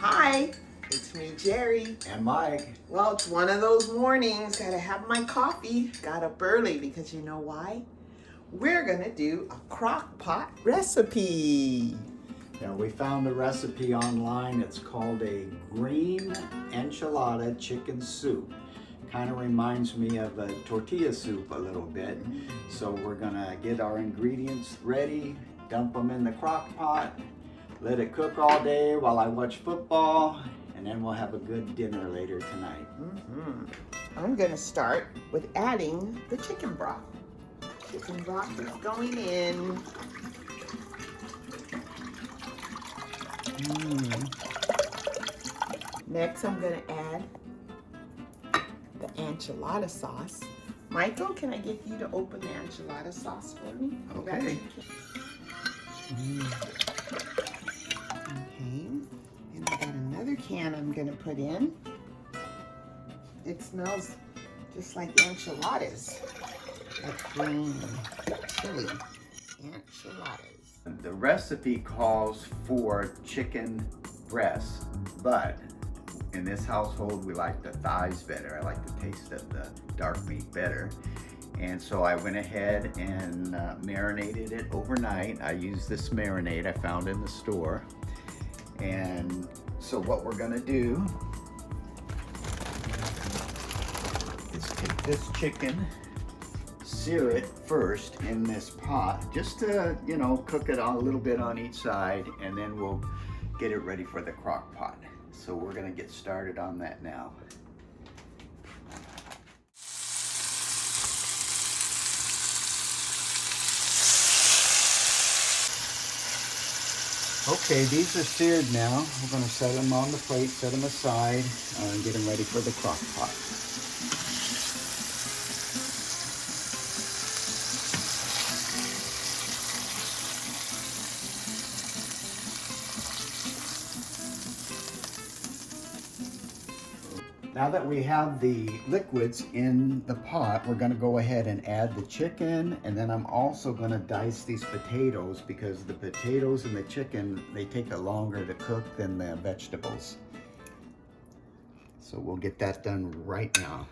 Hi, it's me, Jerry. And Mike. Well, it's one of those mornings. Gotta have my coffee. Got up early because you know why? We're gonna do a crock pot recipe. Yeah, we found a recipe online. It's called a Green Enchilada Chicken Soup. Kind of reminds me of a tortilla soup a little bit. So we're gonna get our ingredients ready, dump them in the crock pot, let it cook all day while I watch football, and then we'll have a good dinner later tonight. I'm gonna start with adding the chicken broth. Chicken broth is going in. Next, I'm gonna add the enchilada sauce. Michael, can I get you to open the enchilada sauce for me? Okay. Okay. And I got another can I'm gonna put in. It smells just like enchiladas. Like green chili enchiladas. The recipe calls for chicken breasts, but in this household we like the thighs better. I like the taste of the dark meat better. And so I went ahead and marinated it overnight. I used this marinade I found in the store. And so what we're gonna do is take this chicken, sear it first in this pot, just to, cook it a little bit on each side, and then we'll get it ready for the crock pot. So we're gonna get started on that now. Okay, these are seared now. We're gonna set them on the plate, set them aside, and get them ready for the crock pot. Now that we have the liquids in the pot, we're gonna go ahead and add the chicken, and then I'm also gonna dice these potatoes because the potatoes and the chicken, they take a longer to cook than the vegetables. So we'll get that done right now.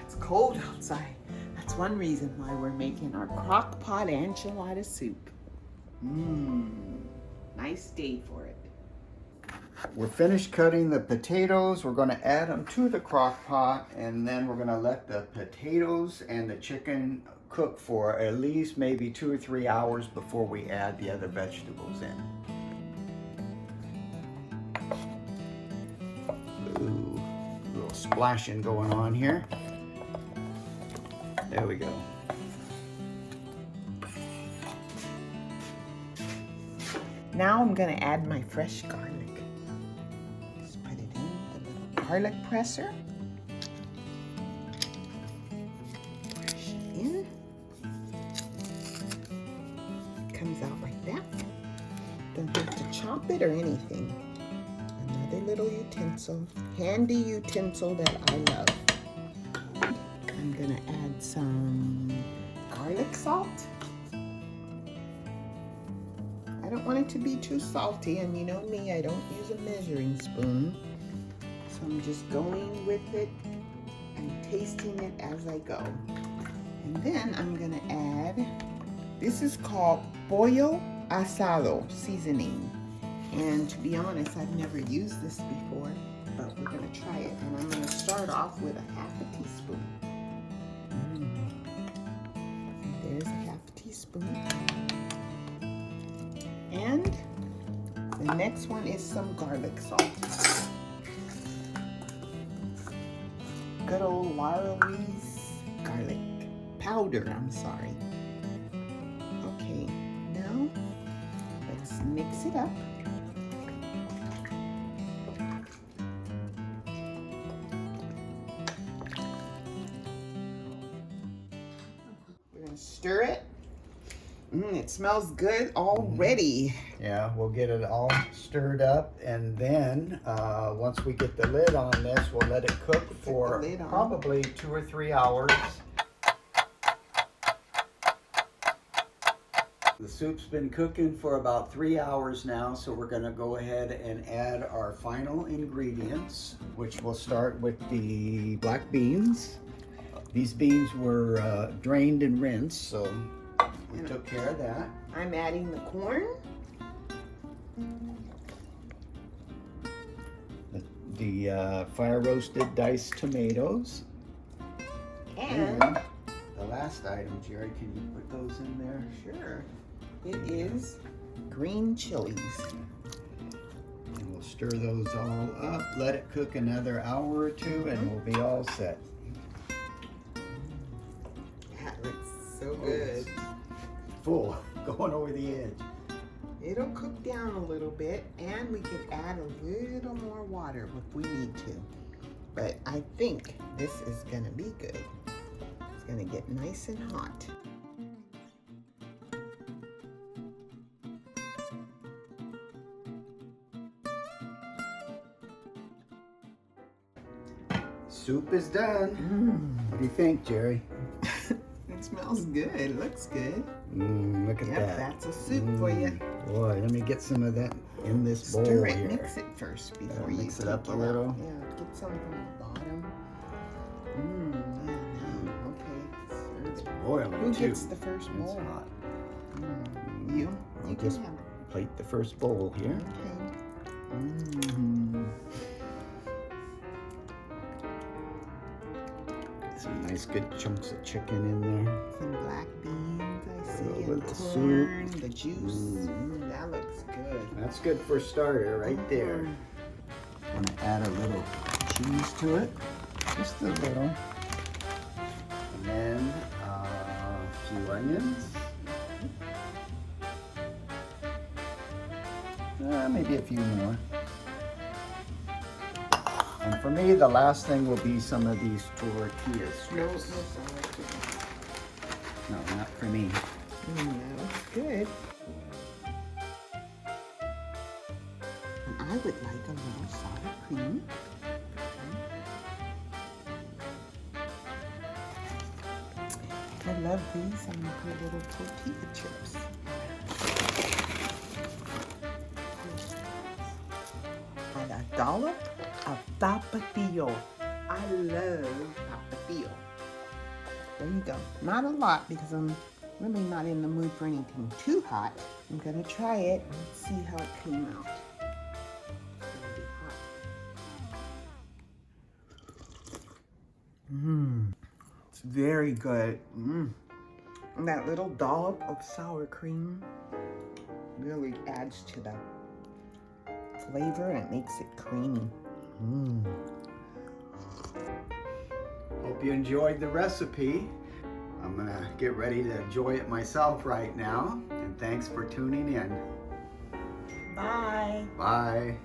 It's cold outside. That's one reason why we're making our crock pot enchilada soup. Nice day for it. We're finished cutting the potatoes. We're going to add them to the crock pot, and then we're going to let the potatoes and the chicken cook for at least maybe 2 or 3 hours before we add the other vegetables in. Ooh, a little splashing going on here. There we go. Now I'm gonna add my fresh garlic. Just put it in the little garlic presser. Push it in. Comes out like that. Don't have to chop it or anything. Another little utensil, handy utensil that I love. I'm gonna add some garlic salt. I don't want it to be too salty, and you know me, I don't use a measuring spoon. So I'm just going with it and tasting it as I go. And then I'm gonna add, this is called pollo asado seasoning. And to be honest, I've never used this before, but we're gonna try it. And I'm gonna start off with a half a teaspoon. There's a half a teaspoon. And the next one is some garlic salt. Good old Laurel's garlic powder, I'm sorry. Okay, now let's mix it up. We're gonna stir it. It smells good already. Yeah, we'll get it all stirred up, and then once we get the lid on this, we'll let it cook for probably 2 or 3 hours. The soup's been cooking for about 3 hours now, so we're gonna go ahead and add our final ingredients, which we'll start with the black beans. These beans were drained and rinsed, so we took care of that. I'm adding the corn. The fire roasted diced tomatoes. And the last item, Jerry, can you put those in there? sure, it is green chilies. And we'll stir those all up, let it cook another hour or two, and we'll be all set. That looks so good. Full, going over the edge. It'll cook down a little bit, and we could add a little more water if we need to. But I think this is gonna be good. It's gonna get nice and hot. Soup is done. What do you think, Jerry? It smells good. It looks good. Look at Yep, that. that's a soup for you. Boy, let me get some of that in this bowl Stir it, here. mix it first before you mix it take up a out. little. Yeah, get some from the bottom. Yeah, okay. It's Serve it. boiling Who too. gets the first It's bowl? hot. You. I'll You can just have it. plate the first bowl here. Okay. Some nice good chunks of chicken in there. Some black beans, I see, With and the corn, soup. the juice. That looks good. That's good for a starter right there. I'm gonna add a little cheese to it, just a little. And then a few onions. Maybe a few more. And for me, the last thing will be some of these tortilla No, strips. no, No, not for me. that's good. And I would like a little sour cream. I love these on the little tortilla chips. And a dollop of tapatio. I love tapatio. There you go. Not a lot because I'm really not in the mood for anything too hot. I'm gonna try it and see how it came out. It's gonna be hot. It's very good. And that little dollop of sour cream really adds to the flavor and it makes it creamy. Hope you enjoyed the recipe. I'm gonna get ready to enjoy it myself right now. And thanks for tuning in. Bye. Bye.